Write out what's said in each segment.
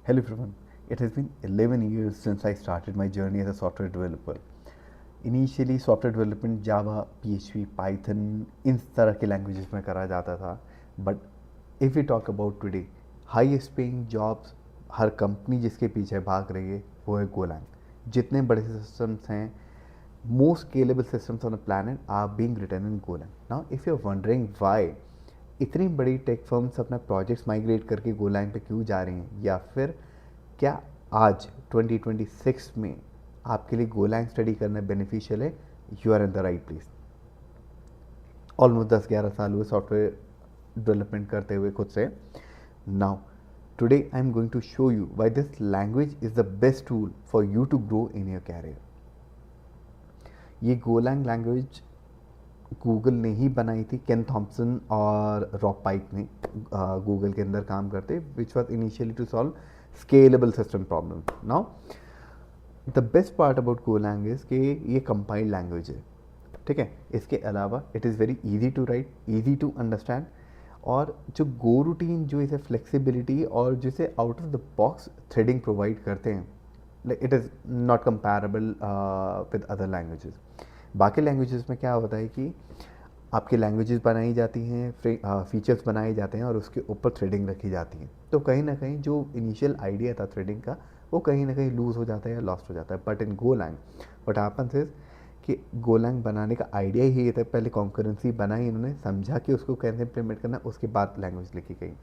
Hello everyone. It has been 11 years since I started my journey as a software developer. Initially software development Java, PHP, Python इन तरह के languages में करा जाता था. But if we talk about today, highest paying jobs her company जिसके पीछे भाग रही है वो है Golang. जितने बड़े systems हैं, most scalable systems on the planet are being written in Golang. Now if you're wondering why इतनी बड़ी टेक फर्म्स अपना प्रोजेक्ट्स माइग्रेट करके गोलैंग पे क्यों जा रही हैं, या फिर क्या आज 2026 में आपके लिए गोलैंग स्टडी करना बेनिफिशियल है, you are in the right place. Almost 10-11 साल हुए सॉफ्टवेयर डेवलपमेंट करते हुए खुद से. Now today I am going to show you why this language is the best tool for you to grow in your career. ये Golang language Google ने ही बनाई थी. केन थॉम्पसन और रॉब पाइक ने गूगल के अंदर काम करते, which was initially to solve scalable system problem. Now the best part about Golang is कि ये कंपाइल्ड लैंग्वेज है. ठीक है, इसके अलावा it is very easy to write, easy to understand, और जो गो रूटीन जो इसे फ्लेक्सिबिलिटी और जिसे out of the box threading provide करते हैं, it is not comparable with other languages. बाकी लैंग्वेजेस में क्या होता है कि आपकी लैंग्वेजेस बनाई जाती हैं, फीचर्स बनाए जाते हैं और उसके ऊपर थ्रेडिंग रखी जाती है. तो कहीं ना कहीं जो इनिशियल आइडिया था थ्रेडिंग का, वो कहीं ना कहीं लूज़ हो जाता है या लॉस्ट हो जाता है. But in Golang what happens is कि गोलैंग बनाने का आइडिया ही ये था, पहले कॉन्करेंसी बनाई इन्होंने, समझा कि उसको कैसे इम्प्लीमेंट करना, उसके बाद लैंग्वेज लिखी गई.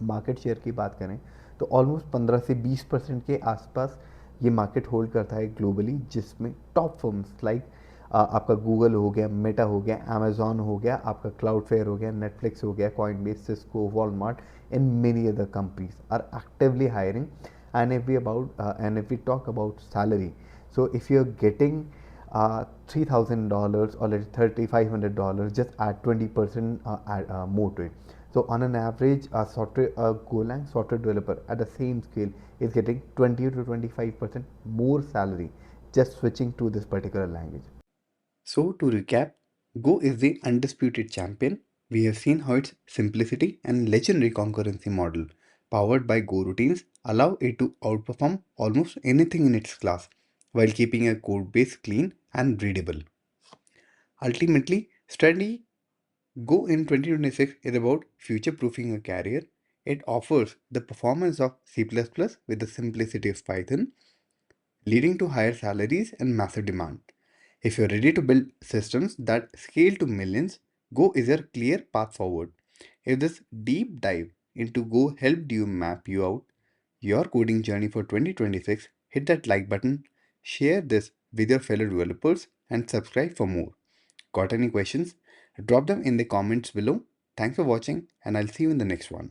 मार्केट शेयर की बात करें तो ऑलमोस्ट 15 से 20% के आसपास ये मार्केट होल्ड करता है ग्लोबली, जिसमें टॉप फर्म्स लाइक आपका गूगल हो गया, मेटा हो गया, अमेजॉन हो गया, आपका क्लाउडफेयर हो गया, नेटफ्लिक्स हो गया, Coinbase, Cisco, Walmart and many other companies are actively hiring. And if we talk about salary, so if you're getting $3,000 or let's $3,500, just add 20% more to it. So on an average, a Golang software developer at the same scale is getting 20 to 25% more salary just switching to this particular language. So to recap, Go is the undisputed champion. We have seen how its simplicity and legendary concurrency model, powered by GoRoutines, allow it to outperform almost anything in its class while keeping a code base clean and readable. Ultimately, study Go in 2026 is about future proofing a career. It offers the performance of C++ with the simplicity of Python, leading to higher salaries and massive demand. If you're ready to build systems that scale to millions, Go is your clear path forward. If this deep dive into Go helped you map you out your coding journey for 2026, hit that like button, share this with your fellow developers, and subscribe for more. Got any questions? Drop them in the comments below. Thanks for watching, and I'll see you in the next one.